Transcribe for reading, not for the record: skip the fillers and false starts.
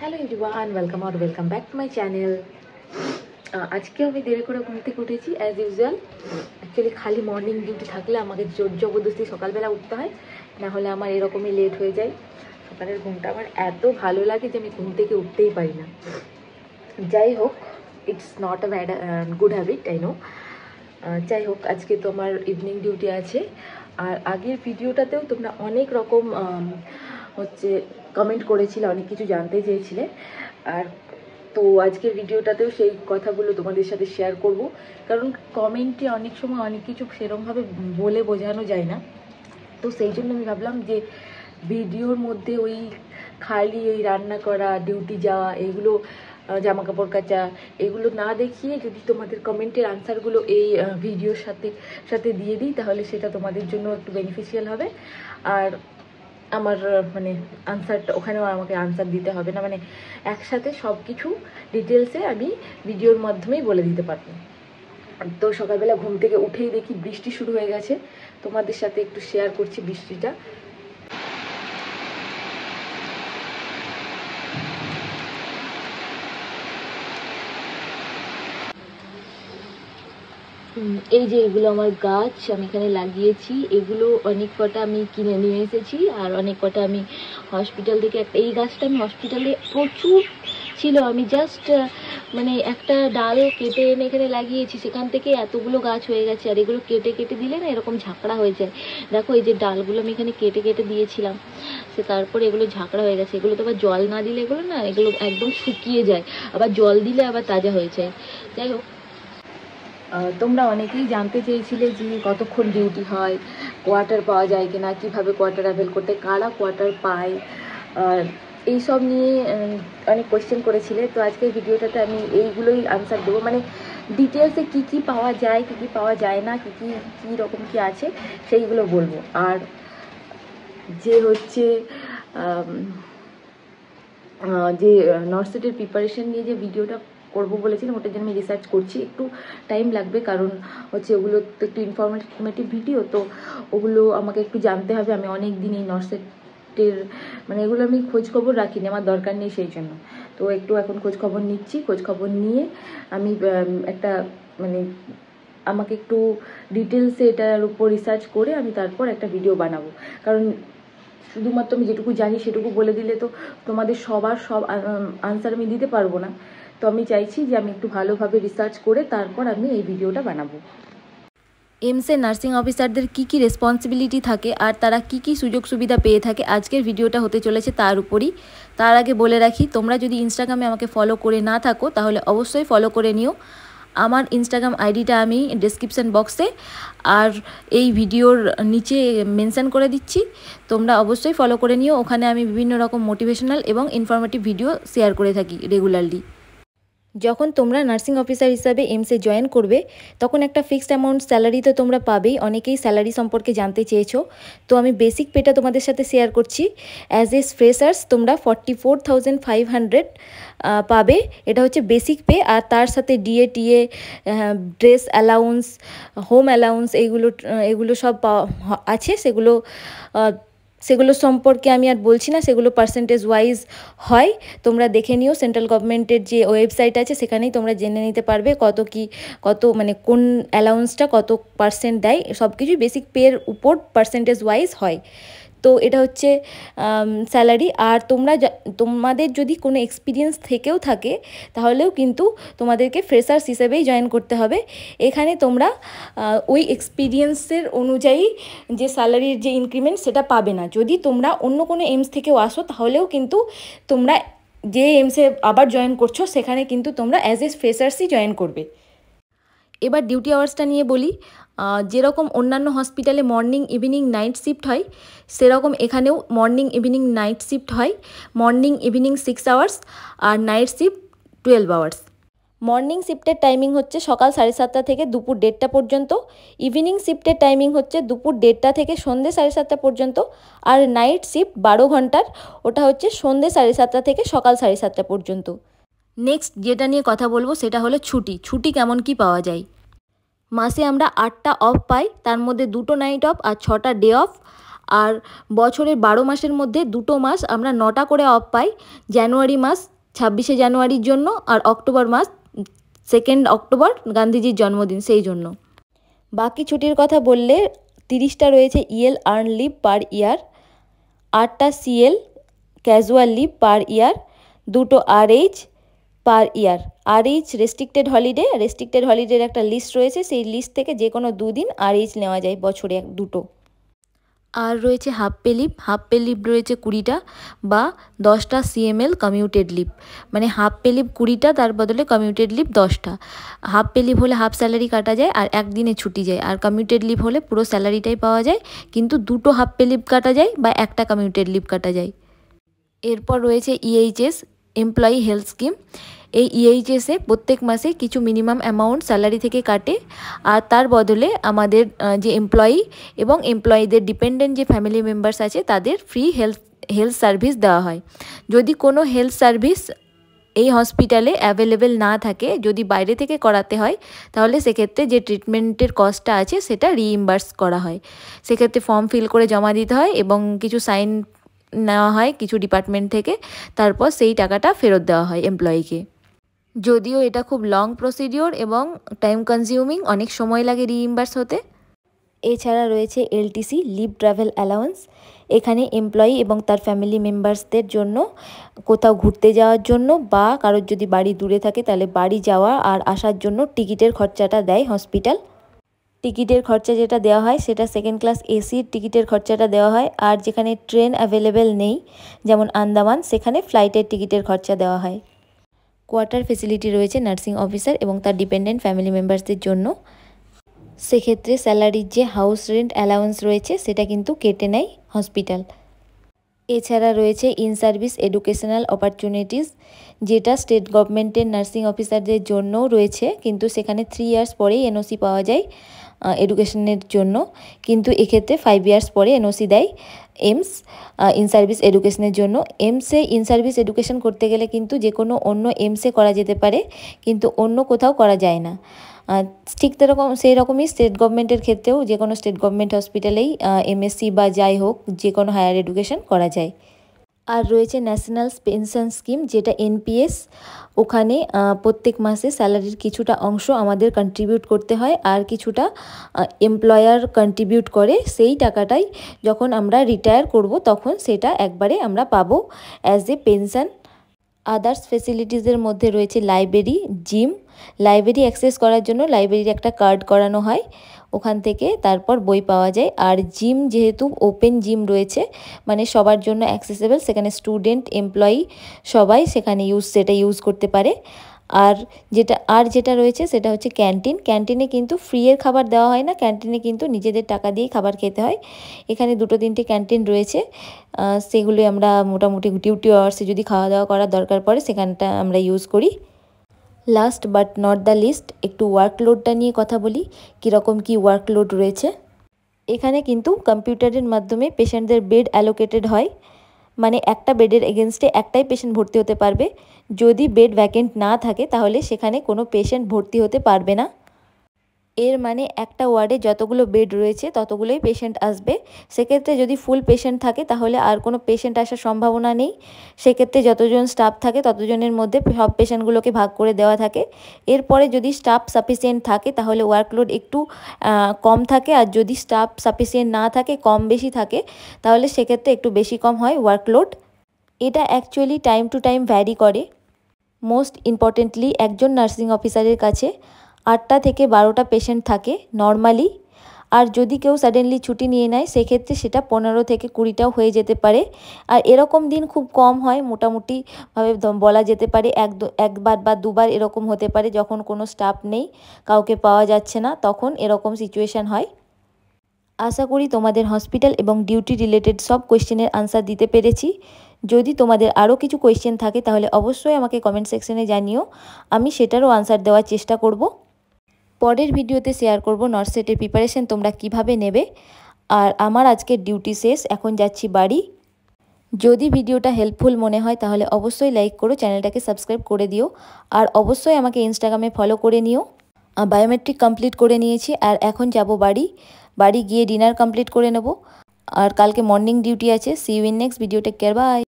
Hello everyone, welcome back to my channel. আজকে আমি দেরি করে ঘুম থেকে উঠেছি অ্যাজ ইউজুয়াল। অ্যাকচুয়ালি খালি মর্নিং ডিউটি থাকলে আমাকে জোর জবরদস্তি সকালবেলা উঠতে হয়, না হলে আমার এরকমই লেট হয়ে যায়। সকালের ঘুমটা আমার এত ভালো লাগে যে আমি ঘুম থেকে উঠতেই পারি না। যাই হোক, it's not a bad good habit, I know. যাই হোক, আজকে তো আমার ইভিনিং ডিউটি আছে। আর আগের ভিডিওটাতেও তোমরা অনেক রকম হচ্ছে কমেন্ট করেছিলে, অনেক কিছু জানতে চেয়েছিলে। আর তো আজকের ভিডিওটাতেও সেই কথাগুলো তোমাদের সাথে শেয়ার করব, কারণ কমেন্টে অনেক সময় অনেক কিছু সেরকমভাবে বলে বোঝানো যায় না। তো সেই জন্য আমি ভাবলাম যে ভিডিওর মধ্যে ওই খালি এই রান্না করা, ডিউটি যাওয়া, এইগুলো জামা কাপড় কাচা, এগুলো না দেখিয়ে যদি তোমাদের কমেন্টের আনসারগুলো এই ভিডিওর সাথে সাথে দিয়ে দিই, তাহলে সেটা তোমাদের জন্য একটু বেনিফিশিয়াল হবে। আর আমার মানে আনসারটা ওখানেও আমাকে আনসার দিতে হবে না, মানে একসাথে সব কিছু ডিটেলসে আমি ভিডিওর মাধ্যমেই বলে দিতে পারবো। তো সকালবেলা ঘুম থেকে উঠেই দেখি বৃষ্টি শুরু হয়ে গেছে। তোমাদের সাথে একটু শেয়ার করছি বৃষ্টিটা। এই যে এগুলো আমার গাছ, আমি এখানে লাগিয়েছি। এগুলো অনেক কটা আমি কিনে নিয়ে এসেছি, আর অনেক কটা আমি হসপিটাল থেকে এই গাছটা আমি হসপিটালে প্রচুর ছিল, আমি জাস্ট মানে একটা ডাল কেটে এনে এখানে লাগিয়েছি, সেখান থেকে এতগুলো গাছ হয়ে গেছে। আর এগুলো কেটে কেটে দিলে না এরকম ঝাঁকড়া হয়ে যায়। দেখো এই যে ডালগুলো আমি এখানে কেটে কেটে দিয়েছিলাম, সে তারপরে এগুলো ঝাঁকড়া হয়ে গেছে। এগুলো তো আবার জল না দিলে এগুলো না, এগুলো একদম শুকিয়ে যায়, আবার জল দিলে আবার তাজা হয়ে যায়। যাই হোক, তোমরা অনেকেই জানতে চেয়েছিলে যে কতক্ষণ ডিউটি হয়, কোয়ার্টার পাওয়া যায় কিনা, কিভাবে কোয়ার্টার অ্যাভেল করতে, কারা কোয়ার্টার পায়, এইসব নিয়ে অনেক কোয়েশ্চেন করেছিলে। তো আজকের ভিডিওটাতে আমি এইগুলোই আনসার দেবো, মানে ডিটেলসে কী কী পাওয়া যায়, কী কী পাওয়া যায় না, কী রকম কী আছে সেইগুলো বলবো। আর যে হচ্ছে যে নর্সেটের প্রিপারেশন নিয়ে যে ভিডিওটা করবো বলেছিলাম, ওটার জন্য আমি রিসার্চ করছি, একটু টাইম লাগবে, কারণ হচ্ছে ওগুলো তো একটু ইনফরমেটিভ ভিডিও, তো ওগুলো আমাকে একটু জানতে হবে। আমি অনেক দিন এই নর্সেটের মানে এগুলো আমি খোঁজখবর রাখিনি, আমার দরকার নেই, সেই জন্য তো একটু এখন খোঁজখবর নিচ্ছি। খোঁজখবর নিয়ে আমি একটা মানে আমাকে একটু ডিটেলসে এটার উপর রিসার্চ করে আমি তারপর একটা ভিডিও বানাবো। কারণ শুধুমাত্র আমি যেটুকু জানি সেটুকু বলে দিলে তো তোমাদের সবার সব আনসার আমি দিতে পারবো না। তো আমি চাইছি যে আমি একটু ভালোভাবে রিসার্চ করে তারপর আমি এই ভিডিওটা বানাবো। এমসে নার্সিং অফিসারদের কী কী রেসপন্সিবিলিটি থাকে আর তারা কী কী সুযোগ সুবিধা পেয়ে থাকে, আজকের ভিডিওটা হতে চলেছে তার উপরই। তার আগে বলে রাখি, তোমরা যদি ইনস্টাগ্রামে আমাকে ফলো করে না থাকো তাহলে অবশ্যই ফলো করে নিও। আমার ইনস্টাগ্রাম আইডিটা আমি ডেসক্রিপশান বক্সে আর এই ভিডিওর নিচে মেনশন করে দিচ্ছি, তোমরা অবশ্যই ফলো করে নিও। ওখানে আমি বিভিন্ন রকম মোটিভেশনাল এবং ইনফরমেটিভ ভিডিও শেয়ার করে থাকি রেগুলারলি। যখন তোমরা নার্সিং অফিসার হিসাবে এমসে জয়েন করবে, তখন একটা ফিক্সড অ্যামাউন্ট স্যালারি তো তোমরা পাবেই। অনেকেই স্যালারি সম্পর্কে জানতে চেয়েছো, তো আমি বেসিক পেটা তোমাদের সাথে শেয়ার করছি। অ্যাজ এ ফ্রেশার্স তোমরা 44,500 পাবে, এটা হচ্ছে বেসিক পে। আর তার সাথে DA, TA, dress allowance, home allowance, এগুলো সব আছে। সেগুলো সম্পর্কে আমি আর বলছি না, সেগুলো পার্সেন্টেজ ওয়াইজ হয়, তোমরা দেখে নিও। সেন্ট্রাল গভর্নমেন্টের যে ওয়েবসাইট আছে সেখানেই তোমরা জেনে নিতে পারবে কত মানে কোন অ্যালাউন্সটা কত পার্সেন্ট দেয়, সব কিছুই বেসিক পের উপর পার্সেন্টেজ ওয়াইজ হয়। তো এটা হচ্ছে স্যালারি। আর তোমাদের যদি কোনো এক্সপিরিয়েন্স থেকেও থাকে তাহলেও কিন্তু তোমাদেরকে ফ্রেশার্স হিসেবেই জয়েন করতে হবে। এখানে তোমরা ওই এক্সপিরিয়েন্সের অনুযায়ী যে স্যালারির যে ইনক্রিমেন্ট সেটা পাবে না। যদি তোমরা অন্য কোনো এমস থেকেও আসো তাহলেও কিন্তু তোমরা যে এমসে আবার জয়েন করছো সেখানে কিন্তু তোমরা অ্যাজ এ ফ্রেশার্সই জয়েন করবে। এবার ডিউটি আওয়ার্সটা নিয়ে বলি। যেরকম অন্যান্য হসপিটালে মর্নিং ইভিনিং নাইট শিফট হয়, সেরকম এখানেও মর্নিং ইভিনিং নাইট শিফট হয়। মর্নিং ইভিনিং 6 আওয়ার্স আর নাইট শিফট 12 আওয়ার্স। মর্নিং শিফটের টাইমিং হচ্ছে সকাল 7:30 থেকে দুপুর 1:30 পর্যন্ত। ইভিনিং শিফটের টাইমিং হচ্ছে দুপুর 1:30 থেকে সন্ধ্যে 7:30 পর্যন্ত। আর নাইট শিফট 12 ঘন্টার, ওটা হচ্ছে সন্ধ্যে 7:30 থেকে সকাল 7:30 পর্যন্ত। নেক্সট যেটা নিয়ে কথা বলবো সেটা হলো ছুটি কেমন কি পাওয়া যায়। মাসে আমরা 8টা অফ পাই, তার মধ্যে 2টো নাইট অফ আর 6টা ডে অফ। আর বছরের 12 মাসের মধ্যে 2টো মাস আমরা 9টা করে অফ পাই। জানুয়ারি মাস 26শে জানুয়ারির জন্য, আর অক্টোবর মাস 2 অক্টোবর গান্ধীজির জন্মদিন, সেই জন্য। বাকি ছুটির কথা বললে 30টা রয়েছে ইএল আর্ন লিভ পার ইয়ার, 8টা সিএল ক্যাজুয়াল লিভ পার ইয়ার, 2টো আরএইচ পার ইয়ার। আরএইচ রেস্ট্রিক্টেড হলিডের একটা লিস্ট রয়েছে, সেই লিস্ট থেকে যে কোনো 2 দিন আরএইচ নেওয়া যায় বছরে 2টো। আর রয়েছে হাফ পে লিভ রয়েছে 20টা বা 10টা সিএমএল কমিউটেড লিভ, মানে হাফ পে লিভ 20টা, তার বদলে কমিউটেড লিভ 10টা। হাফ পে লিভ হলে হাফ স্যালারি কাটা যায় আর একদিনে ছুটি যায়, আর কমিউটেড লিভ হলে পুরো স্যালারিটাই পাওয়া যায়, কিন্তু 2টো হাফ পে লিভ কাটা যায় বা একটা কমিউটেড লিভ কাটা যায়। এরপর রয়েছে ইএইচএস, এমপ্লয়ি হেলথ স্কিম। এই ইএইচএসে প্রত্যেক মাসে কিছু মিনিমাম অ্যামাউন্ট স্যালারি থেকে কাটে, আর তার বদলে আমাদের যে এমপ্লয়ি এবং এমপ্লয়িদের ডিপেন্ডেন্ট যে ফ্যামিলি মেম্বার্স আছে তাদের ফ্রি হেলথ সার্ভিস দেওয়া হয়। যদি কোনো হেলথ সার্ভিস এই হসপিটালে অ্যাভেলেবেল না থাকে, যদি বাইরে থেকে করাতে হয়, তাহলে সেক্ষেত্রে যে ট্রিটমেন্টের কস্টটা আছে সেটা রিইম্বার্স করা হয়। সেক্ষেত্রে ফর্ম ফিল করে জমা দিতে হয় এবং কিছু সাইন নেওয়া হয় কিছু ডিপার্টমেন্ট থেকে, তারপর সেই টাকাটা ফেরত দেওয়া হয় এমপ্লয়িকে। যদিও এটা খুব লং প্রসিডিওর এবং টাইম কনজিউমিং, অনেক সময় লাগে রিইম্বার্স হতে। এছাড়া রয়েছে এলটিসি, লিভ ট্রাভেল অ্যালাউন্স। এখানে এমপ্লয়ি এবং তার ফ্যামিলি মেম্বার্সদের জন্য কোথাও ঘুরতে যাওয়ার জন্য বা কারোর যদি বাড়ি দূরে থাকে তাহলে বাড়ি যাওয়া আর আসার জন্য টিকিটের খরচাটা দেয় হসপিটাল। টিকিটের খরচা যেটা দেওয়া হয় সেটা 2nd ক্লাস এসির টিকিটের খরচাটা দেওয়া হয়, আর যেখানে ট্রেন অ্যাভেলেবেল নেই যেমন আন্দামান, সেখানে ফ্লাইটের টিকিটের খরচা দেওয়া হয়। কোয়ার্টার ফেসিলিটি রয়েছে নার্সিং অফিসার এবং তার ডিপেন্ডেন্ট ফ্যামিলি মেম্বার্সদের জন্য। সেক্ষেত্রে স্যালারির যে হাউস রেন্ট অ্যালাউন্স রয়েছে সেটা কিন্তু কেটে নেয় হসপিটাল। এছাড়া রয়েছে ইন সার্ভিস এডুকেশনাল অপরচুনিটিস, যেটা স্টেট গভর্নমেন্টের নার্সিং অফিসারদের জন্যও রয়েছে, কিন্তু সেখানে 3 ইয়ার্স পরেই এনওসি পাওয়া যায় এডুকেশনের জন্য, কিন্তু এক্ষেত্রে 5 ইয়ার্স পরে এনওসি দেয় এমস ইন সার্ভিস এডুকেশনের জন্য। এমসে ইন সার্ভিস এডুকেশন করতে গেলে কিন্তু যে কোনো অন্য এমসে করা যেতে পারে, কিন্তু অন্য কোথাও করা যায় না। ঠিক সেই রকমই স্টেট গভর্নমেন্টের ক্ষেত্রেও যে কোনো স্টেট গভর্নমেন্ট হসপিটালেই এমএসসি বা যাই হোক যে কোনো হায়ার এডুকেশন করা যায়। আর রয়েছে ন্যাশনাল পেনশন স্কিম, যেটা এনপিএস। ওখানে প্রত্যেক মাসে স্যালারির কিছুটা অংশ আমাদের কন্ট্রিবিউট করতে হয় আর কিছুটা এমপ্লয়ার কন্ট্রিবিউট করে। সেই টাকাটাই যখন আমরা রিটায়ার করব তখন সেটা একবারে আমরা পাবো অ্যাজ এ পেনশন। আদার্স ফেসিলিটিসের মধ্যে রয়েছে লাইব্রেরি, জিম। লাইব্রেরি অ্যাক্সেস করার জন্য লাইব্রেরির একটা কার্ড করানো হয়, ওখান থেকে তারপর বই পাওয়া যায়। আর জিম যেহেতু ওপেন জিম রয়েছে, মানে সবার জন্য অ্যাক্সেসেবল, সেখানে স্টুডেন্ট এমপ্লয়ি সবাই সেখানে সেটা ইউজ করতে পারে। আর যেটা রয়েছে সেটা হচ্ছে ক্যান্টিনে কিন্তু ফ্রি এর খাবার দেওয়া হয় না, ক্যান্টিনে কিন্তু নিজেদের টাকা দিয়েই খাবার খেতে হয়। এখানে 2-3টে ক্যান্টিন রয়েছে, সেগুলো আমরা মোটামুটি ডিউটি আওয়ার্সে যদি খাওয়া দাওয়া করার দরকার পড়ে সেখানটা আমরা ইউজ করি। Last but not the least, একটু ওয়ার্কলোডটা নিয়ে কথা বলি, কীরকম কী ওয়ার্কলোড রয়েছে। এখানে কিন্তু কম্পিউটারের মাধ্যমে পেশেন্টদের বেড অ্যালোকেটেড হয়, মানে একটা বেডের এগেনস্টে একটাই পেশেন্ট ভর্তি হতে পারবে। যদি বেড ভ্যাকেন্ট না থাকে তাহলে সেখানে কোনো পেশেন্ট ভর্তি হতে পারবে না। এর মানে একটা ওয়ার্ডে যতগুলো বেড রয়েছে ততগুলোই পেশেন্ট আসবে। সেক্ষেত্রে যদি ফুল পেশেন্ট থাকে তাহলে আর কোনো পেশেন্ট আসার সম্ভাবনা নেই। সেক্ষেত্রে যতজন স্টাফ থাকে ততজনের মধ্যে সব পেশেন্টগুলোকে ভাগ করে দেওয়া থাকে। এরপরে যদি স্টাফ সাফিসিয়েন্ট থাকে তাহলে ওয়ার্কলোড একটু কম থাকে, আর যদি স্টাফ সাফিসিয়েন্ট না থাকে, কম বেশি থাকে, তাহলে সেক্ষেত্রে একটু বেশি কম হয় ওয়ার্কলোড। এটা actually time to time vary করে। মোস্ট ইম্পর্টেন্টলি একজন নার্সিং অফিসারের কাছে 8টা থেকে 12টা পেশেন্ট থাকে নর্মালি, আর যদি কেউ সাডেনলি ছুটি নিয়ে নেয় সেক্ষেত্রে সেটা 15 থেকে 20টাও হয়ে যেতে পারে। আর এরকম দিন খুব কম হয়, মোটামুটিভাবে বলা যেতে পারে একবার বা দুবার এরকম হতে পারে যখন কোনো স্টাফ নেই, কাউকে পাওয়া যাচ্ছে না, তখন এরকম সিচুয়েশান হয়। আশা করি তোমাদের হসপিটাল এবং ডিউটি রিলেটেড সব কোয়েশ্চেনের আনসার দিতে পেরেছি। যদি তোমাদের আরও কিছু কোয়েশ্চেন থাকে তাহলে অবশ্যই আমাকে কমেন্ট সেকশনে জানিও, আমি সেটারও আনসার দেওয়ার চেষ্টা করব। পরের ভিডিওতে শেয়ার করব নর্সেটের প্রিপারেশন তোমরা কিভাবে নেবে। আর আমার আজকের ডিউটি শেষ, এখন যাচ্ছি বাড়ি। যদি ভিডিওটা হেল্পফুল মনে হয় তাহলে অবশ্যই লাইক করো, চ্যানেলটাকে সাবস্ক্রাইব করে দিও, আর অবশ্যই আমাকে ইনস্টাগ্রামে ফলো করে নিও। বায়োমেট্রিক কমপ্লিট করে নিয়েছি আর এখন যাব বাড়ি গিয়ে ডিনার কমপ্লিট করে নেব। আর কালকে মর্নিং ডিউটি আছে। See you in next video, take care, by.